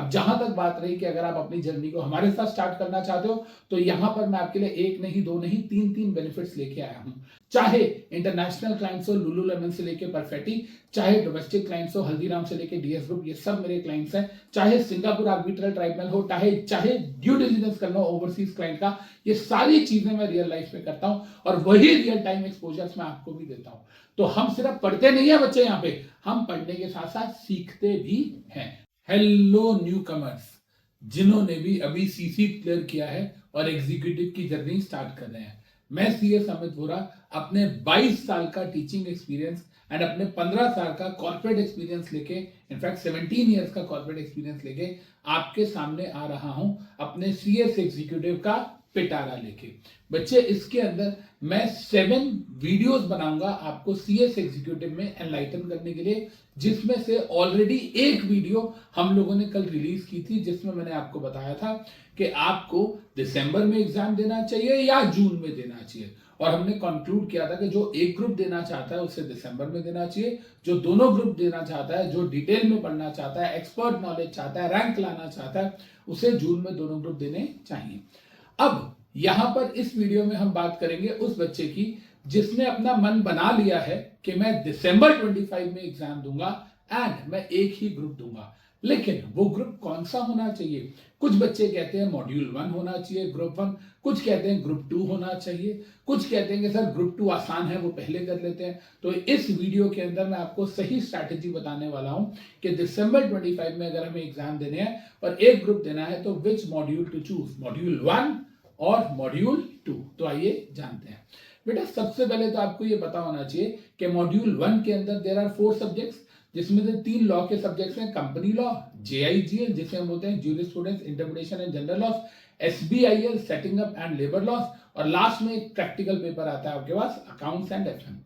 अब जहां तक बात रही कि अगर आप अपनी जर्नी को हमारे साथ स्टार्ट करना चाहते हो तो यहां पर मैं आपके लिए एक नहीं, दो नहीं, तीन बेनिफिट्स लेके आया हूं। चाहे इंटरनेशनल क्लाइंट्स हो लुलुलेमन से लेके परफेक्टी, चाहे डोमेस्टिक क्लाइंट्स हो हल्दीराम से लेके डीएस ग्रुप, ये सब मेरे क्लाइंट्स हैं। चाहे सिंगापुर आर्बिट्रल ट्राइब्यूनल हो, चाहे ड्यू डिलिजेंस करना हो ओवरसीज क्लाइंट का, ये सारी चीजें मैं रियल लाइफ में करता हूं और वही रियल टाइम एक्सपोजर्स मैं आपको भी देता हूं। तो हम सिर्फ पढ़ते नहीं है बच्चे यहाँ पे, हम पढ़ने के साथ साथ सीखते भी हैं। हेलो न्यू कमर्स, जिन्होंने भी अभी सीसी क्लियर किया है और एग्जीक्यूटिव की जर्नी स्टार्ट कर रहे हैं। मैं सीएस अमित वोरा अपने 22 साल का टीचिंग एक्सपीरियंस एंड अपने 15 साल का कॉर्पोरेट एक्सपीरियंस लेके, इनफैक्ट 17 इयर्स का कॉर्पोरेट एक्सपीरियंस लेके आपके सामने आ रहा हूं अपने सीएस एग्जीक्यूटिव का पिटारा लेके। बच्चे इसके अंदर मैं 7 वीडियोस बनाऊंगा आपको सीएस एग्जीक्यूटिव में एनलाइटन करने के लिए, जिसमें से ऑलरेडी एक वीडियो हम लोगों ने कल रिलीज की थी, जिसमें मैंने आपको बताया था कि आपको दिसंबर में एग्जाम देना चाहिए या जून में देना चाहिए। और हमने कंक्लूड किया था कि जो एक ग्रुप देना चाहता है उसे दिसंबर में देना चाहिए, जो दोनों ग्रुप देना चाहता है, जो डिटेल में पढ़ना चाहता है, एक्सपर्ट नॉलेज चाहता है, रैंक लाना चाहता है, उसे जून में दोनों ग्रुप देने चाहिए। अब यहां पर इस वीडियो में हम बात करेंगे उस बच्चे की जिसने अपना मन बना लिया है कि मैं दिसंबर 25 में एग्जाम दूंगा एंड मैं एक ही ग्रुप दूंगा। लेकिन वो ग्रुप कौन सा होना चाहिए? कुछ बच्चे कहते हैं मॉड्यूल 1 होना चाहिए, ग्रुप 1, कुछ कहते हैं ग्रुप 2 होना चाहिए, कुछ कहते हैं कि सर ग्रुप 2 आसान है वो पहले कर लेते हैं। तो इस वीडियो के अंदर मैं आपको सही स्ट्रैटेजी बताने वाला हूं कि दिसंबर 25 में अगर हमें एग्जाम देने हैं और एक ग्रुप देना है तो विच मॉड्यूल टू चूज, मॉड्यूल 1 और मॉड्यूल 2। तो आइए जानते हैं। बेटा सबसे पहले तो आपको ये पता होना चाहिए कि मॉड्यूल 1 के अंदर देयर आर 4 सब्जेक्ट्स, जिसमें से 3 लॉ के सब्जेक्ट्स हैं, कंपनी लॉ, जेआईजीएल जिसे हम बोलते हैं jurisprudence, interpretation and general laws, SBIL setting up and labour laws, और लास्ट में एक प्रैक्टिकल पेपर आता है आपके पास अकाउंट्स एंड एफएम।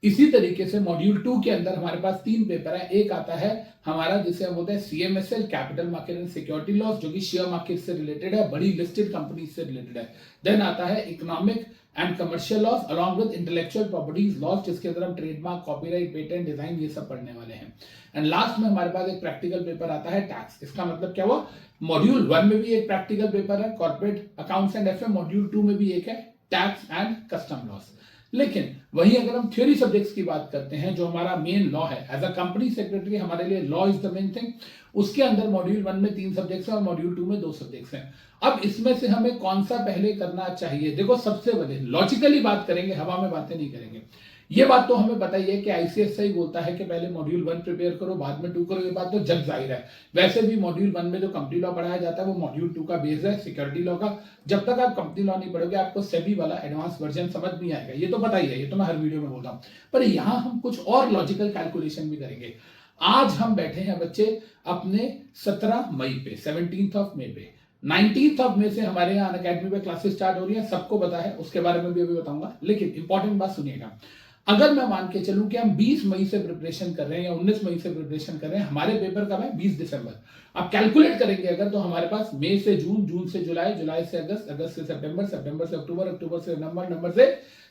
इसी तरीके से मॉड्यूल 2 के अंदर हमारे पास 3 पेपर है। एक आता है हमारा जिसे हम बोलते हैं CMSL, capital market and security laws, जो कि शेयर मार्केट से रिलेटेड है, बड़ी लिस्टेड कंपनी से रिलेटेड है। देन आता है economic and commercial laws along with intellectual properties laws, जिसके अंदर हम ट्रेडमार्क, कॉपीराइट, पेटेंट, डिजाइन ये सब पढ़ने वाले हैं। एंड लास्ट में हमारे पास एक प्रैक्टिकल पेपर आता है टैक्स। इसका मतलब क्या हुआ, मॉड्यूल 1 में भी एक प्रैक्टिकल पेपर है corporate accounts and FM, module 2 में भी एक है टैक्स एंड कस्टम लॉस। लेकिन वहीं अगर हम थ्योरी सब्जेक्ट्स की बात करते हैं, जो हमारा मेन लॉ है, एज अ कंपनी सेक्रेटरी हमारे लिए law is the main thing, उसके अंदर मॉड्यूल 1 में 3 सब्जेक्ट्स हैं और मॉड्यूल 2 में 2 सब्जेक्ट्स हैं। अब इसमें से हमें कौन सा पहले करना चाहिए? देखो सबसे पहले लॉजिकली बात करेंगे, हवा में बातें नहीं करेंगे। ये बात तो हमें पता ही है कि आईसीएसआई बोलता है कि पहले मॉड्यूल 1 प्रिपेयर करो बाद में 2 करो, ये बात तो जग जाहिर है। वैसे भी मॉड्यूल 1 में जो कंपनी लॉ पढ़ाया जाता है वो मॉड्यूल 2 का बेस है सिक्योरिटी लॉ का। जब तक आप कंपनी लॉ नहीं पढ़ोगे आपको सेबी वाला एडवांस वर्जन समझ नहीं आएगा, ये तो पता ही है, ये तो मैं हर वीडियो में बोलता हूं। पर यहां हम कुछ और लॉजिकल कैलकुलेशन भी करेंगे। आज हम बैठे हैं बच्चे अपने 17 मई पे, 17th ऑफ मई पे, 19th ऑफ मई से हमारे यहाँ अनअकैडमी पे क्लासेस स्टार्ट हो रही है, सबको पता है, उसके बारे में भी अभी बताऊंगा। लेकिन इंपॉर्टेंट बात सुनिएगा, अगर मैं मान के चलूं कि हम 20 मई से प्रिपरेशन कर रहे हैं या 19 मई से प्रिपरेशन कर रहे हैं, हमारे पेपर कब है? 20 दिसंबर। आप कैलकुलेट करेंगे अगर, तो हमारे पास मई से जून, जून से जुलाई, जुलाई से अगस्त, अगस्त से सितंबर, सितंबर से अक्टूबर, अक्टूबर से नवंबर, नवंबर से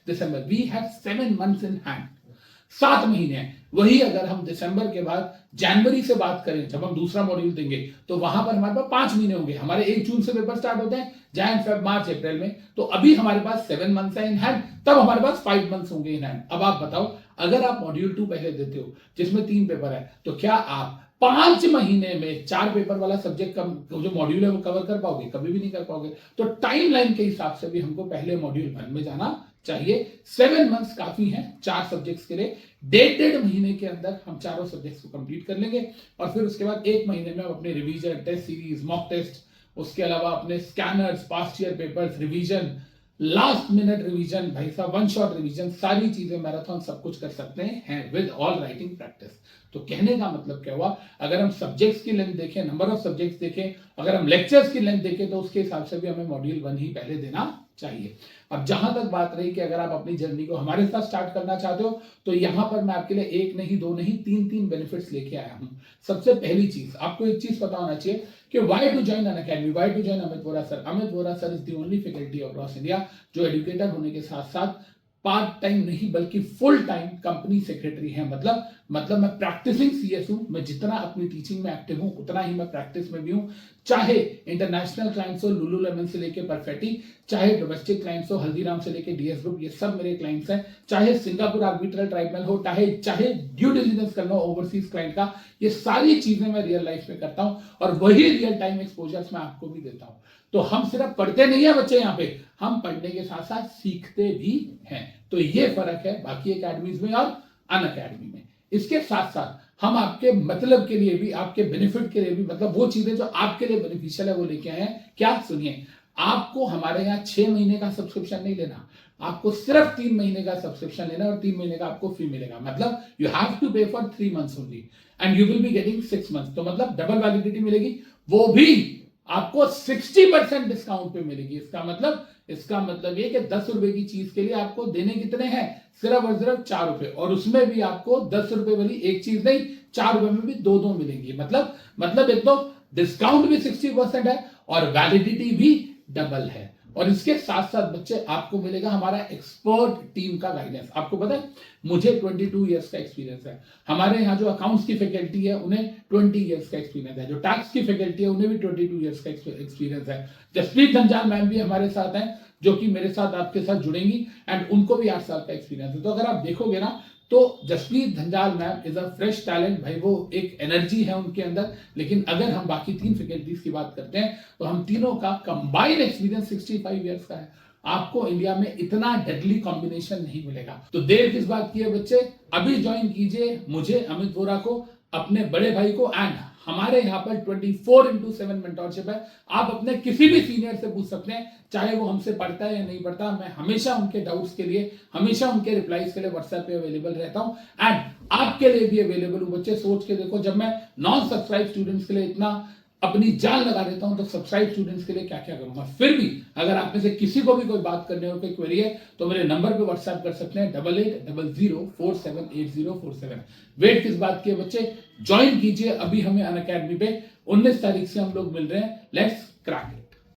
दिसंबर। We have 7 months in hand, 7 महीने हैं। वही अगर हम दिसंबर के बाद जनवरी से बात करें, जब हम दूसरा मॉड्यूल देंगे, तो वहां पर हमारे पास 5 महीने होंगे। हमारे 1 जून से पेपर स्टार्ट होते हैं, जैन, फेब, मार्च, अप्रैल में, तो अभी हमारे पास 7 मंथ्स है इन हैंड, तब हमारे पास 5 मंथ्स होंगे इन हैंड। अब आप बताओ, अगर आप मॉड्यूल 2 पहले देते हो जिसमें 3 पेपर है, तो क्या आप 5 महीने में 4 पेपर वाला सब्जेक्ट का जो मॉड्यूल है वो कवर कर पाओगे? कभी भी नहीं कर पाओगे। तो टाइमलाइन के हिसाब से भी हमको पहले मॉड्यूल 1 में जाना चाहिए। 7 मंथ्स काफी हैं 4 सब्जेक्ट्स के लिए। 1.5 महीने के अंदर हम चारों सब्जेक्ट्स को कंप्लीट कर लेंगे और फिर उसके बाद 1 महीने में हम अपने revision, test series, mock test, उसके अलावा अपने scanners, past year papers, revision, last minute revision, भाई साहब 1 शॉट रिवीजन, सारी चीजें मैराथन सब कुछ कर सकते हैं विद ऑल राइटिंग प्रैक्टिस। तो कहने का मतलब क्या हुआ, अगर हम सब्जेक्ट्स की लेंथ देखें, नंबर ऑफ सब्जेक्ट्स देखें, अगर हम लेक्चर्स की लेंथ देखें, तो उसके हिसाब से भी हमें मॉड्यूल 1 ही पहले देना चाहिए। अब जहां तक बात रही कि अगर आप अपनी जर्नी को हमारे साथ स्टार्ट करना चाहते हो, तो यहां पर मैं आपके लिए एक नहीं, दो नहीं, तीन बेनिफिट्स लेके आया हूं। सबसे पहली चीज, आपको एक चीज पता होना चाहिए कि why to join Unacademy, why to join Amit Vora sir. Amit Vora sir is the only faculty across India जो एजुकेटर होने के साथ साथ पार्ट टाइम नहीं बल्कि फुल टाइम कंपनी सेक्रेटरी है। मतलब मतलब मैं प्रैक्टिसिंग सीएस हूं, मैं जितना अपनी टीचिंग में एक्टिव हूं उतना ही मैं प्रैक्टिस में भी हूं। चाहे इंटरनेशनल क्लाइंट्स हो, लुलुलेमन से लेके परफेक्टी, चाहे डोमेस्टिक क्लाइंट्स हो, हल्दीराम से लेके डीएस ग्रुप, ये सब मेरे क्लाइंट्स हैं। चाहे सिंगापुर आर्बिट्रल ट्राइब्यूनल हो, चाहे ड्यू डिलिजेंस करना हो ओवरसीज क्लाइंट का, ये सारी चीजें मैं रियल लाइफ में करता हूं और वही रियल टाइम एक्सपोजर्स मैं आपको भी देता हूं। तो हम सिर्फ पढ़ते नहीं है बच्चे यहाँ पे, हम पढ़ने के साथ साथ सीखते भी हैं। तो ये फर्क है बाकी एकेडमीज में और अन अकेडमी में। इसके साथ साथ हम आपके मतलब के लिए भी, आपके बेनिफिट के लिए भी, मतलब वो चीजें जो आपके लिए बेनिफिशियल है वो लेके आए हैं। क्या, सुनिए, आपको हमारे यहाँ 6 महीने का सब्सक्रिप्शन नहीं लेना, आपको सिर्फ 3 महीने का सब्सक्रिप्शन लेना और 3 महीने का आपको फ्री मिलेगा। मतलब यू हैव टू पे for 3 months only and you will be getting 6 months. तो मतलब डबल वैलिडिटी मिलेगी, वो भी आपको 60% डिस्काउंट पे मिलेगी। इसका मतलब ये कि 10 रुपए की चीज के लिए आपको देने कितने हैं, सिर्फ और सिर्फ 4 रुपए, और उसमें भी आपको 10 रुपए वाली एक चीज नहीं, 4 रुपए में भी दो मिलेंगी। मतलब एक तो डिस्काउंट भी 60% है और वैलिडिटी भी डबल है। और इसके साथ साथ बच्चे आपको मिलेगा हमारा एक्सपर्ट टीम का गाइडेंस। आपको पता है मुझे 22 इयर्स का एक्सपीरियंस है, हमारे यहाँ जो अकाउंट्स की फैकल्टी है उन्हें 20 इयर्स का एक्सपीरियंस है, जो टैक्स की फैकल्टी है उन्हें भी 22 इयर्स का एक्सपीरियंस है। जसप्रीत धनजाल मैम भी हमारे साथ हैं, जो कि मेरे साथ आपके साथ जुड़ेंगी एंड उनको भी 8 साल का एक्सपीरियंस है। तो अगर आप देखोगे ना तो Jaspreet Dhanjal ma'am is a fresh talent, भाई वो एक एनर्जी है उनके अंदर। लेकिन अगर हम बाकी 3 फैकल्टीज की बात करते हैं तो हम तीनों का कंबाइंड एक्सपीरियंस 65 इयर्स का है। आपको इंडिया में इतना डेडली कॉम्बिनेशन नहीं मिलेगा। तो देर किस बात की है बच्चे, अभी ज्वाइन कीजिए मुझे, अमित वोरा को, अपने बड़े भाई को, एंड हमारे यहाँ पर 24/7 मेंटरशिप है। आप अपने किसी भी सीनियर से पूछ सकते हैं, चाहे वो हमसे पढ़ता है या नहीं पढ़ता, मैं हमेशा उनके डाउट्स के लिए, हमेशा उनके रिप्लाईज के लिए व्हाट्सएप पे अवेलेबल रहता हूं एंड आपके लिए भी अवेलेबल हूं। बच्चे सोच के देखो, जब मैं नॉन सब्सक्राइब स्टूडेंट्स के लिए इतना अपनी जान लगा देता हूं तो सब्सक्राइब स्टूडेंट्स के लिए क्या क्या करूंगा। फिर भी अगर आप में से किसी को भी कोई बात करने हो, कोई क्वेरी है, तो मेरे नंबर पे व्हाट्सएप कर सकते हैं 8800478047। वेट किस बात की है बच्चे, ज्वाइन कीजिए अभी हमें अनअकैडमी पे। 19 तारीख से हम लोग मिल रहे हैं, लेट्स क्रैक।